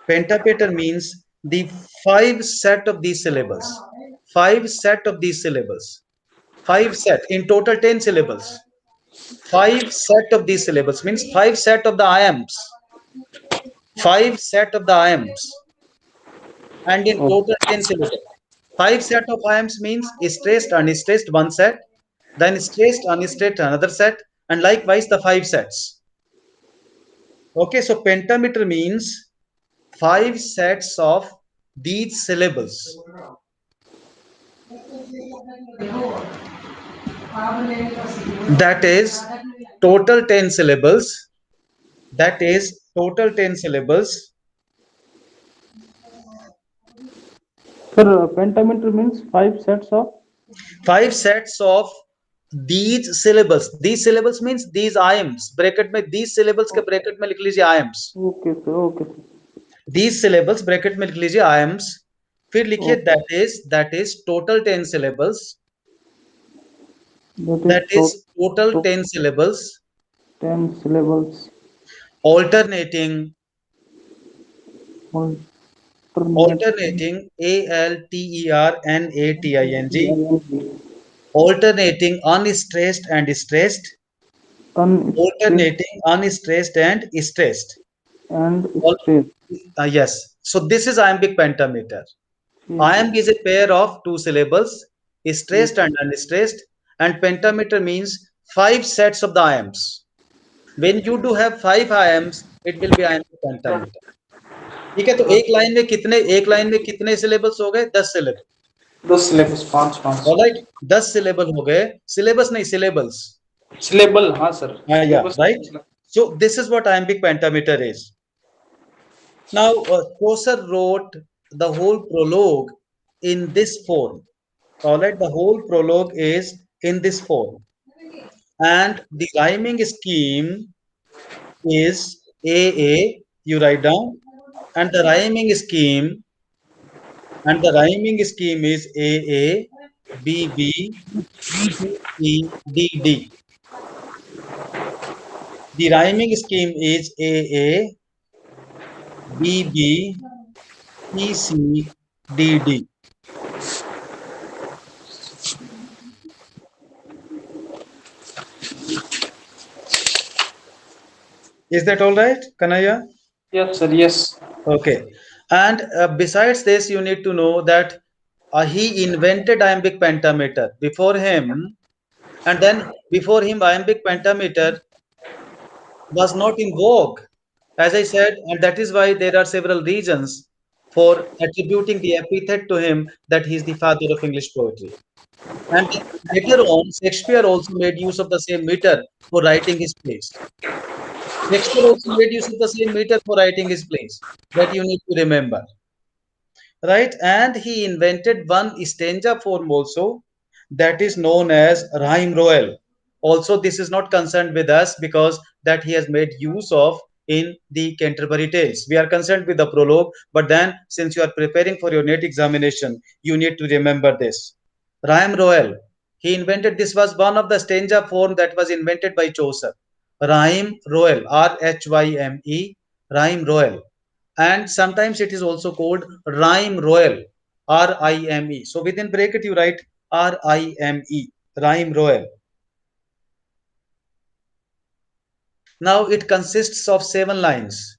pentameter means the five set of these syllables. Five set of these syllables. Five set in total 10 syllables. Five set of these syllables means five set of the iambs. Five set of the iambs, and in Oh. total 10 syllables. Five set of iambs means stressed, unstressed one set, then stressed, unstressed another set, and likewise the five sets. Okay, so pentameter means five sets of these syllables. That is total 10 syllables. That is total 10 syllables. Sir, pentameter means five sets of. Five sets of these syllables. These syllables means these iams. Bracket में these syllables के bracket में लिख लीजिए iams. Okay sir. Okay sir. These syllables bracket में लिख लीजिए iams. फिर लिखिए okay. that is total 10 syllables. That is That is total 10 syllables 10 syllables. alternating Alternating. alternating alternating unstressed and stressed, Unstressed alternating unstressed and stressed. and All, stressed. yes. So this is iambic pentameter. ठीक है. Iamb is a pair of two syllables, ठीक. stressed and unstressed, and pentameter means five sets of the iambs. When you do have five iambs, it will be iambic pentameter. ठीक है, तो एक line में कितने syllables हो गए? 10 syllables. 10 syllables. पांच पांच. All right, 10 syllable हो गए. Syllabus नहीं, syllables. Syllable. हाँ sir. Yeah, Syllabus. right. So this is what iambic pentameter is. Now, Chaucer wrote the whole prologue in this form. All right, the whole prologue is in this form, and the rhyming scheme is AA. You write down, and the rhyming scheme and the rhyming scheme is AA, BB, CCDD. The rhyming scheme is AA, BB, CCDD. Is that all right, Kanaya? Yes, sir. Yes. Okay. And besides this, you need to know that he invented iambic pentameter. Before him, and then before him, iambic pentameter was not in vogue, as I said, and that is why there are several reasons for attributing the epithet to him that he is the father of English poetry. And later on, Shakespeare also made use of the same meter for writing his plays. Shakespeare also made use of the same meter for writing his plays. That you need to remember, right? And he invented one stanza form also, that is known as rhyme royal. Also, this is not concerned with us because that he has made use of in the Canterbury Tales. We are concerned with the prologue, but then since you are preparing for your NET examination, you need to remember this. Rhyme royal. He invented, this was one of the stanza form that was invented by Chaucer. Rhyme royal, Rhyme, rhyme royal, and sometimes it is also called rhyme royal, Rime. So within bracket you write Rime, rhyme royal. Now it consists of 7 lines.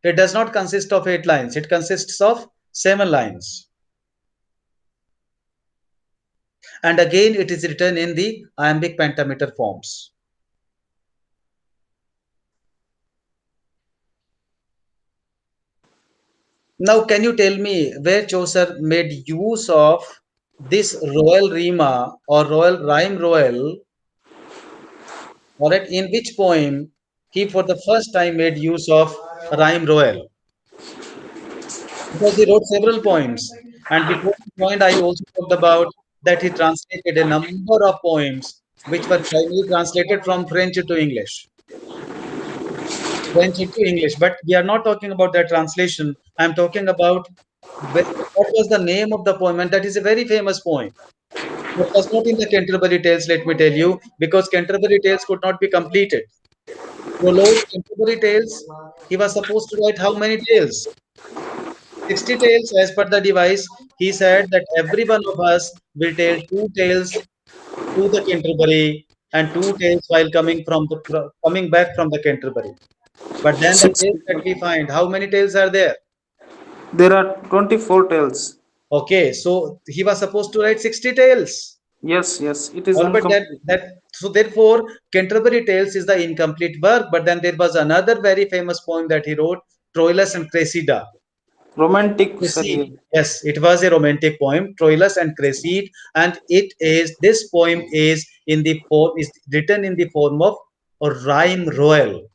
It does not consist of 8 lines. It consists of 7 lines. And again, it is written in the iambic pentameter forms. Now, can you tell me where Chaucer made use of this royal rima or royal rhyme royal? Alright, in which poem he for the first time made use of rhyme royal? Because he wrote several poems, and before the point I also talked about that he translated a number of poems which were primarily translated from French to English. French into English, but we are not talking about that translation. I am talking about what was the name of the poem, and that is a very famous poem. It was not in the Canterbury Tales, let me tell you, because Canterbury Tales could not be completed. Prologue, Canterbury Tales, he was supposed to write how many tales? 60 tales as per the device. He said that every one of us will tell 2 tales to the Canterbury and 2 tales while coming back from the Canterbury. But then the Six. tales that we find, how many tales are there? There are 24 tales. Okay, so he was supposed to write 60 tales. Yes, yes. It is All but incomplete. that so therefore Canterbury Tales is the incomplete work. But then there was another very famous poem that he wrote, Troilus and Cressida. Romantic, sir. Cresside. Yes, it was a romantic poem, Troilus and Cresside, and it is this poem is in the form is written in the form of a rhyme royal.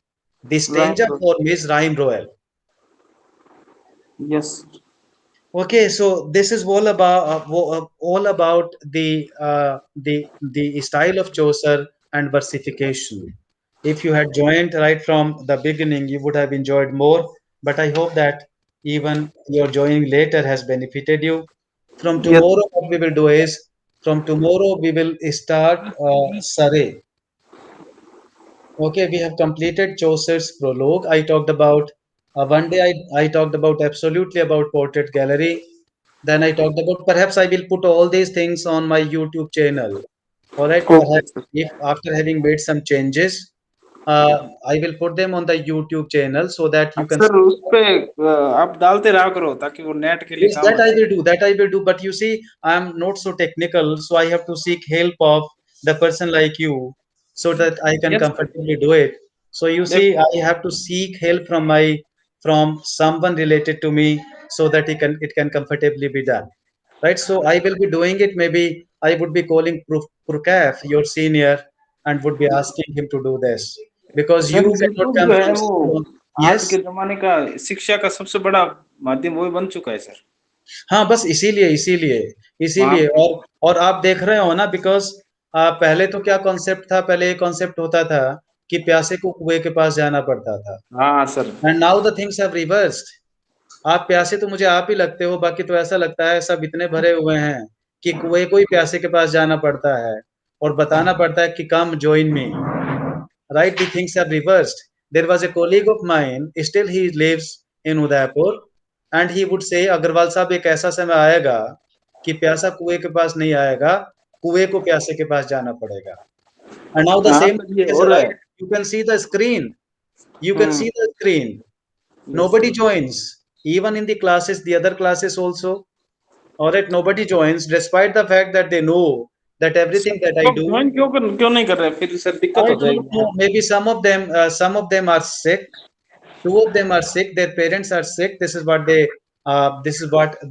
The stanza Rhyme. form is rhyme royal. Yes. Okay, so this is all about the style of Chaucer and versification. If you had joined right from the beginning, you would have enjoyed more. But I hope that even your joining later has benefited you. From Yes. tomorrow, what we will do is from tomorrow we will start Surrey. Okay, we have completed Chaucer's prologue. I talked about one day I talked about absolutely about portrait gallery. Then I talked about perhaps I will put all these things on my YouTube channel. All right, Okay, perhaps sir. if after having made some changes, I will put them on the YouTube channel so that you can अक्सर see. उस पे आप डालते रहा करो ताकि वो net के लिए Yes, काम that आए. I will do. That I will do. But you see, I am not so technical, so I have to seek help of the person like you, so that I can Yes, sir. comfortably do it. So you see, I Definitely. have to seek help from someone related to me, so that it can comfortably be done. Right. So I will be doing it. Maybe I would be calling Prukaf, your senior, and would be asking him to do this because sir you cannot YouTube come जो है from वो school. आज के Yes. जमाने का शिक्षा का सबसे बड़ा माध्यम वही बन चुका है सर. हाँ, बस इसीलिए इसीलिए वहाँ इसीलिए पे और आप देख रहे हो ना बिकॉज पहले तो क्या कॉन्सेप्ट था, पहले ये कॉन्सेप्ट होता था कि प्यासे को कुएं के पास जाना पड़ता था, हाँ sir. And now the things have reversed. आप प्यासे तो मुझे आप ही लगते हो, बाकी तो ऐसा लगता है सब इतने भरे हुए हैं कि कुएं को ही प्यासे के पास जाना पड़ता है और बताना पड़ता है कि कम join me. Right, the things are reversed. There was a colleague of mine, still he lives in Udaipur, and he would say, Agarwal साहब एक ऐसा समय आएगा कि प्यासा कुएं के पास नहीं आएगा, कुएं को प्यासे के पास जाना पड़ेगा. And now the हाँ same सर, ये is हो रहा right. है। You can see the screen. You can hmm. see the screen. Yes Nobody sir. joins. Even in the classes, the other classes also. All right, nobody joins, despite the fact that they know that sir everything that कुछ I लोग do, join क्यों नहीं कर रहे हैं फिर sir, दिक्कत I हो don't जाएगी ना। know. Maybe some of them are sick. Two of them are sick. Their parents are sick. This is what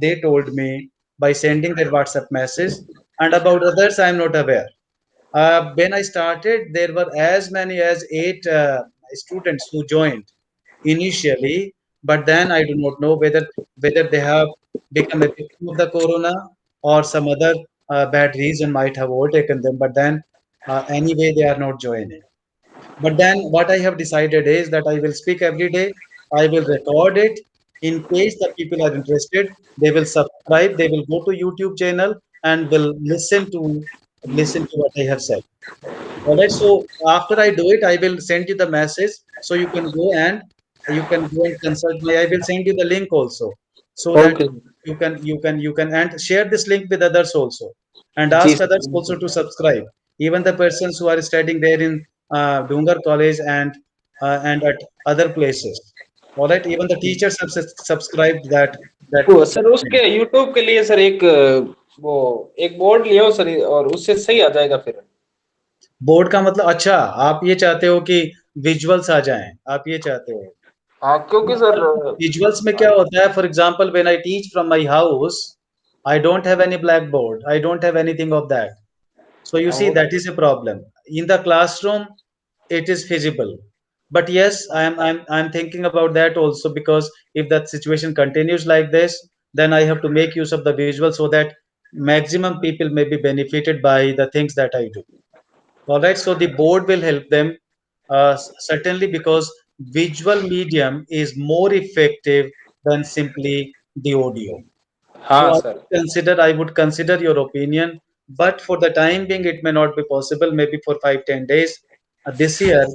they told me by sending their WhatsApp message. And about others, I am not aware. When I started, there were as many as eight students who joined initially, but then I do not know whether they have become a victim of the corona or some other bad reason might have overtaken them. But then anyway, they are not joining. But then what I have decided is that I will speak every day. I will record it. In case the people are interested, they will subscribe. They will go to YouTube channel and will listen to what I have said. All right. So after I do it, I will send you the message. So you can go and consult my. I will send you the link also, so that okay. you can and share this link with others also, and जी ask sir, others also बिल्कुल। to subscribe. Even the persons who are studying there in Dungar College and at other places. All right. Even the teachers have subscribed वो that sir उसके YouTube के लिए sir एक वो एक board लियो sir, और उससे सही आ जाएगा फिर। बोर्ड का मतलब अच्छा, आप ये चाहते हो कि विजुअल्स आ जाएं, आप ये चाहते हो। हाँ क्योंकि सर विजुअल्स में क्या होता है, for example when I teach from my house, I don't have any black board, I don't have anything of that. So you see, वो that is a problem. In the classroom, it is feasible. But yes, I'm thinking about that also, because if that situation continues like this, then I have to make use of the visual so that maximum people may be benefited by the things that I do. All right, so the board will help them certainly, because visual medium is more effective than simply the audio. हाँ So sir. I would consider your opinion, but for the time being, it may not be possible. Maybe for 5-10 days this year,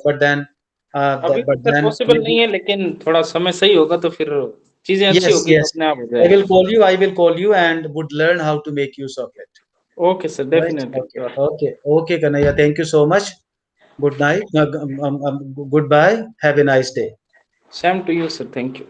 अभी तो but sir then possible नहीं maybe है, लेकिन थोड़ा समय सही होगा तो फिर चीजें अच्छी yes, होगी तो yes. अपने आप हो I जाएगा। will call you. I will call you and would learn how to make use of it. Okay sir, Right? Definitely Okay. Sure. Okay. Okay, Kanaya. Thank you so much. Good night. Goodbye. Have a nice day. Same to you sir, thank you.